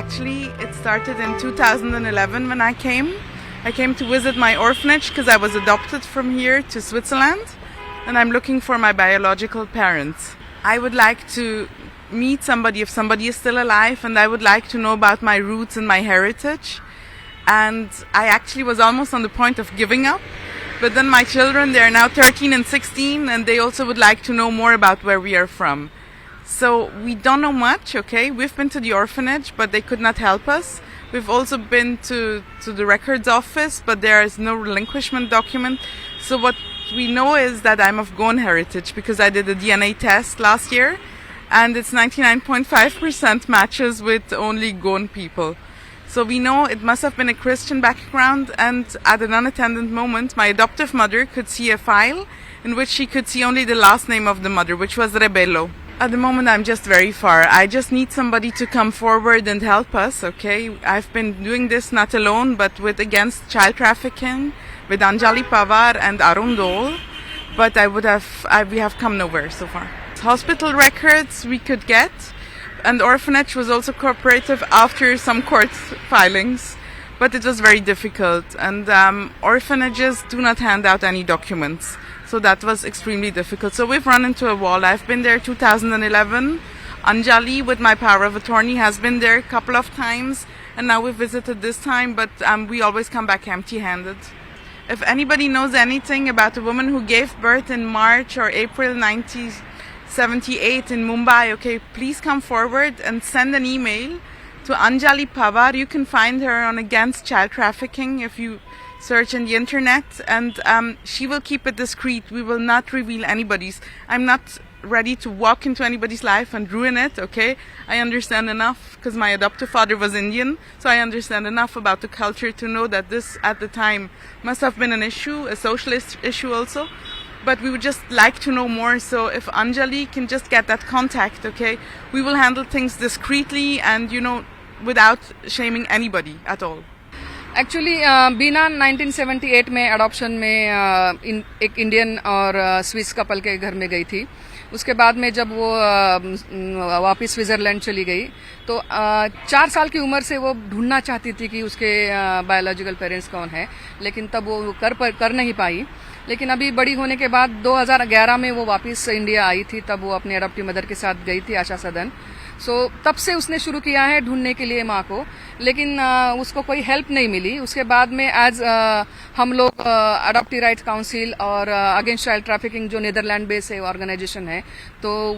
Actually, it started in 2011 when I came. I came to visit my orphanage because I was adopted from here to Switzerland, and I'm looking for my biological parents. I would like to meet somebody if somebody is still alive, and I would like to know about my roots and my heritage. And I actually was almost on the point of giving up, but then my children, they're now 13 and 16, and they also would like to know more about where we are from. So we don't know much, okay? We've been to the orphanage, but they could not help us. We've also been to the records office, but there is no relinquishment document. So what we know is that I'm of Goan heritage because I did a DNA test last year, and it's 99.5% matches with only Goan people. So we know it must have been a Christian background, and at an unattended moment, my adoptive mother could see a file in which she could see only the last name of the mother, which was Rebello. At the moment, I'm just very far. I just need somebody to come forward and help us, okay? I've been doing this not alone, but with Against Child Trafficking, with Anjali Pawar and Arun Dole, but we have come nowhere so far. Hospital records we could get, and orphanage was also cooperative after some court filings, but it was very difficult, and orphanages do not hand out any documents. So that was extremely difficult. So we've run into a wall. I've been there 2011. Anjali, with my power of attorney, has been there a couple of times. And now we've visited this time, but we always come back empty-handed. If anybody knows anything about a woman who gave birth in March or April 1978 in Mumbai, okay, please come forward and send an email to Anjali Pawar. You can find her on Against Child Trafficking if you search in the internet, and she will keep it discreet. We will not reveal anybody's. I'm not ready to walk into anybody's life and ruin it, okay? I understand enough because my adoptive father was Indian, so I understand enough about the culture to know that this at the time must have been an issue, a socialist issue also. But we would just like to know more, so if Anjali can just get that contact, okay? We will handle things discreetly and, without shaming anybody at all. Actually Bina 1978 में adoption में एक Indian और Swiss couple के घर में गई थी। उसके बाद में जब वो वापस स्विट्जरलैंड चली गई तो 4 साल की उम्र से वो ढूंढना चाहती थी कि उसके बायोलॉजिकल पेरेंट्स कौन है, लेकिन तब वो कर नहीं पाई। लेकिन अभी बड़ी होने के बाद 2011 में वो वापस इंडिया आई थी, तब वो अपने अडॉप्टिव मदर के साथ गई थी, आशा सदन। तब से उसने शुरू किया है ढूंढने के लिए माँ को, लेकिन उसको कोई हेल्प नहीं मिली। उसके बाद में एज हम लोग अडॉप्टिव राइट्स काउंसिल और अगेंस्ट चाइल्ड ट्रैफिकिंग जो नीदरलैंड बेस्ड ऑर्गेनाइजेशन है, तो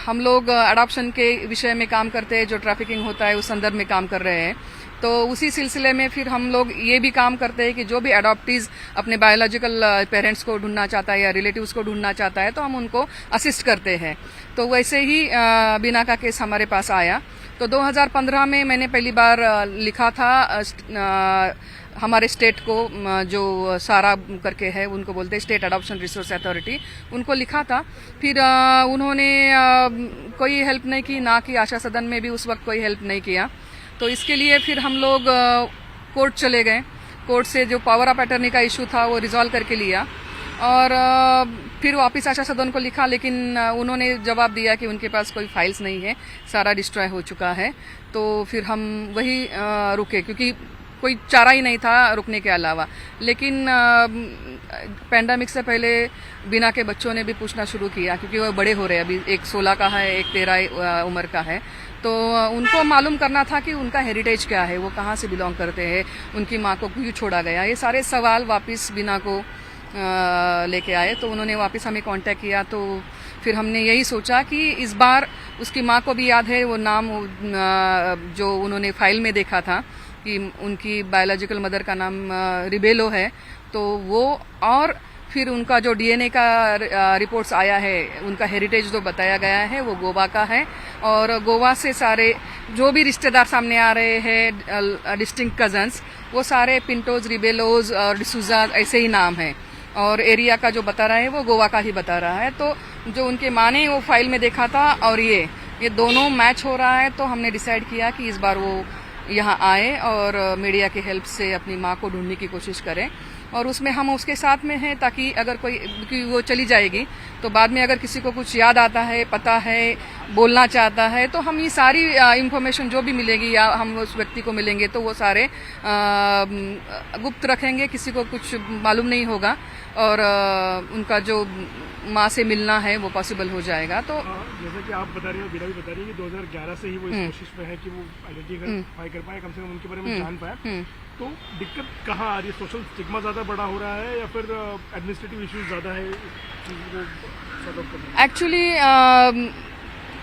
हम लोग अडॉप्शन के विषय में काम करते हैं, जो ट्रैफिकिंग होता है उस संदर्भ में काम कर रहे हैं। तो उसी सिलसिले में फिर हम लोग ये भी काम करते हैं कि जो भी अडॉप्टीज अपने बायोलॉजिकल पेरेंट्स को ढूंढना चाहता है या रिलेटिव्स को ढूंढना चाहता है, तो हम उनको असिस्ट करते हैं। तो वैसे ही बीना का केस हमारे पास आया। तो 2015 में मैंने पहली बार लिखा था हमारे स्टेट को, जो सारा करके है, उनको बोलते हैं स्टेट अडॉप्शन रिसोर्स अथॉरिटी, उनको लिखा था। फिर उन्होंने कोई हेल्प नहीं की, ना कि आशा सदन में भी उस वक्त कोई हेल्प नहीं किया। तो इसके लिए फिर हम लोग कोर्ट चले गए। कोर्ट से जो पावर ऑफ अटर्नी का इशू था वो रिजॉल्व करके लिया, और फिर वापस आशा सदन को लिखा, लेकिन उन्होंने जवाब दिया कि उनके पास कोई फाइल्स नहीं है, सारा डिस्ट्रॉय हो चुका है। तो फिर हम वही रुके, क्योंकि कोई चारा ही नहीं था रुकने के अलावा। लेकिन पैंडेमिक से पहले बीना के बच्चों ने भी पूछना शुरू किया, क्योंकि वो बड़े हो रहे हैं, अभी एक 16 का है, एक 13 उम्र का है। तो उनको मालूम करना था कि उनका हेरिटेज क्या है, वो कहाँ से बिलोंग करते हैं, उनकी माँ को क्यों छोड़ा गया, ये सारे सवाल वापस बीना को लेके आए। तो उन्होंने वापस हमें कांटेक्ट किया। तो फिर हमने यही सोचा कि इस बार उसकी माँ को भी याद है वो नाम जो उन्होंने फाइल में देखा था कि उनकी बायोलॉजिकल मदर का नाम रिबेलो है, तो वो, और फिर उनका जो डीएनए का रिपोर्ट्स आया है, उनका हेरिटेज जो बताया गया है वो गोवा का है। और गोवा से सारे जो भी रिश्तेदार सामने आ रहे हैं, डिस्टिंक्ट कजन्स, वो सारे पिंटोज, रिबेलोज और डिसूजा ऐसे ही नाम है, और एरिया का जो बता रहा है वो गोवा का ही बता रहा है। तो जो उनके माँ ने वो फाइल में देखा था और ये दोनों मैच हो रहा है। तो हमने डिसाइड किया कि इस बार वो यहाँ आए और मीडिया की हेल्प से अपनी माँ को ढूंढने की कोशिश करें। और उसमें हम उसके साथ में हैं ताकि अगर कोई, क्योंकि वो चली जाएगी तो बाद में अगर किसी को कुछ याद आता है, पता है, बोलना चाहता है, तो हम ये सारी इंफॉर्मेशन जो भी मिलेगी या हम उस व्यक्ति को मिलेंगे तो वो सारे गुप्त रखेंगे, किसी को कुछ मालूम नहीं होगा और उनका जो माँ से मिलना है वो पॉसिबल हो जाएगा। तो जैसे कि आप बता रही हो, बीना भी बता रही है कि 2011 से ही वो इस कोशिश में है कि वो आइडेंटिफाई कर पाए, कम से कम उनके बारे में जान पाए। तो दिक्कत कहाँ आ रही है? सोशल स्टिग्मा ज़्यादा बड़ा हो रहा है या फिर एडमिनिस्ट्रेटिव इश्यूज ज़्यादा है सॉर्ट ऑफ करने में? एक्चुअली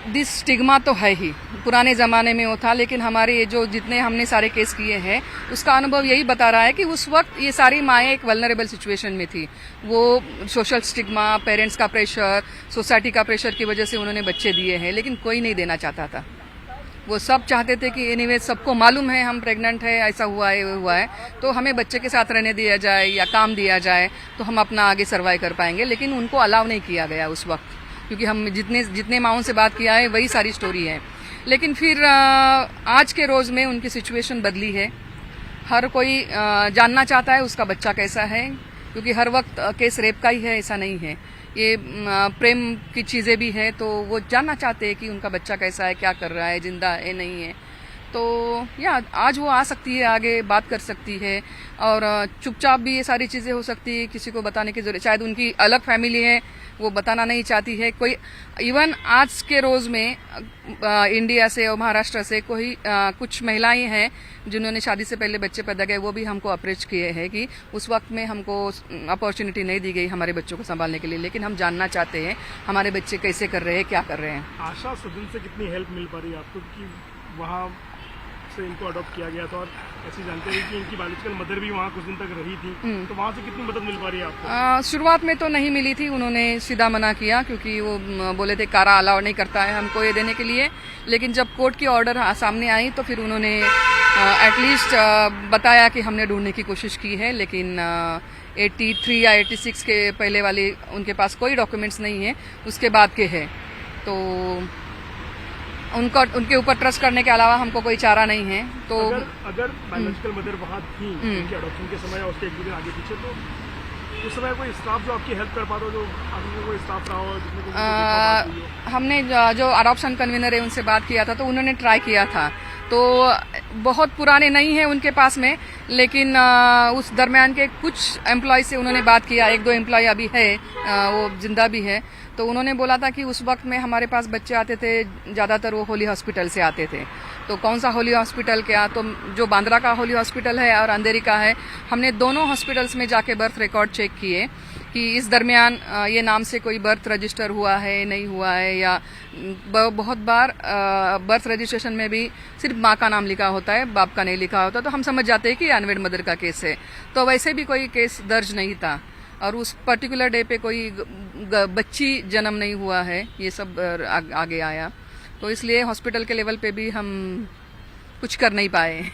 दिस स्टिग्मा तो है ही, पुराने ज़माने में वो था, लेकिन हमारे ये जो जितने हमने सारे केस किए हैं उसका अनुभव यही बता रहा है कि उस वक्त ये सारी माएँ एक वल्नरेबल सिचुएशन में थी। वो सोशल स्टिग्मा, पेरेंट्स का प्रेशर, सोसाइटी का प्रेशर की वजह से उन्होंने बच्चे दिए हैं, लेकिन कोई नहीं देना चाहता था। वो सब चाहते थे कि एनीवे सबको मालूम है हम प्रेग्नेंट है, ऐसा हुआ है, वो हुआ है, तो हमें बच्चे के साथ रहने दिया जाए या काम दिया जाए तो हम अपना आगे सर्वाइव कर पाएंगे। लेकिन उनको अलाउ नहीं किया गया उस वक्त, क्योंकि हम जितने माओं से बात किया है वही सारी स्टोरी है। लेकिन फिर आज के रोज़ में उनकी सिचुएशन बदली है। हर कोई जानना चाहता है उसका बच्चा कैसा है, क्योंकि हर वक्त केस रेप का ही है ऐसा नहीं है, ये प्रेम की चीज़ें भी है, तो वो जानना चाहते हैं कि उनका बच्चा कैसा है, क्या कर रहा है, जिंदा है नहीं है। तो या आज वो आ सकती है, आगे बात कर सकती है और चुपचाप भी ये सारी चीज़ें हो सकती है, किसी को बताने की जरूरत, शायद उनकी अलग फैमिली है वो बताना नहीं चाहती है कोई। इवन आज के रोज़ में इंडिया से और महाराष्ट्र से कोई कुछ महिलाएं हैं जिन्होंने शादी से पहले बच्चे पैदा किए, वो भी हमको अप्रोच किए हैं कि उस वक्त में हमको अपॉर्चुनिटी नहीं दी गई हमारे बच्चों को संभालने के लिए, लेकिन हम जानना चाहते हैं हमारे बच्चे कैसे कर रहे हैं, क्या कर रहे हैं। आशा सदन से कितनी हेल्प मिल पा रही है आपको कि वहाँ से इनको अडॉप्ट किया गया था और ऐसी जानकारी कि इनकी बायोलॉजिकल मदर भी वहाँ कुछ दिन तक रही थी, तो वहाँ से कितनी मदद मिल पा रही है आपको? शुरुआत में तो नहीं मिली थी, उन्होंने सीधा मना किया क्योंकि वो बोले थे कारा अलाउ नहीं करता है हमको ये देने के लिए। लेकिन जब कोर्ट की ऑर्डर सामने आई तो फिर उन्होंने एटलीस्ट बताया कि हमने ढूंढने की कोशिश की है, लेकिन 83 या 86 के पहले वाली उनके पास कोई डॉक्यूमेंट्स नहीं है, उसके बाद के है। तो उनके ऊपर ट्रस्ट करने के अलावा हमको कोई चारा नहीं है। तो अगर बायोलॉजिकल मदर वहाँ थी उनके अडॉप्शन के समय और उसके एक दो दिन आगे पीछे, तो उस समय कोई स्टाफ जो आपकी हेल्प कर पाता हो, जो आगे कोई स्टाफ रहा हो जिसने हमने जो अडॉप्शन कन्वीनर है उनसे बात किया था तो उन्होंने ट्राई किया था, तो बहुत पुराने नहीं है उनके पास में, लेकिन उस दरमियान के कुछ एम्प्लॉय से उन्होंने बात किया, एक दो एम्प्लॉय अभी है, वो जिंदा भी है। तो उन्होंने बोला था कि उस वक्त में हमारे पास बच्चे आते थे, ज़्यादातर वो होली हॉस्पिटल से आते थे। तो कौन सा होली हॉस्पिटल, क्या तो जो बांद्रा का होली हॉस्पिटल है और अंधेरी का है, हमने दोनों हॉस्पिटल्स में जाके बर्थ रिकॉर्ड चेक किए कि इस दरमियान ये नाम से कोई बर्थ रजिस्टर हुआ है नहीं हुआ है, या बहुत बार बर्थ रजिस्ट्रेशन में भी सिर्फ माँ का नाम लिखा होता है, बाप का नहीं लिखा होता, तो हम समझ जाते हैं कि अनवेड मदर का केस है। तो वैसे भी कोई केस दर्ज नहीं था और उस पर्टिकुलर डे पे कोई बच्ची जन्म नहीं हुआ है, ये सब आगे आया। तो इसलिए हॉस्पिटल के लेवल पे भी हम कुछ कर नहीं पाए।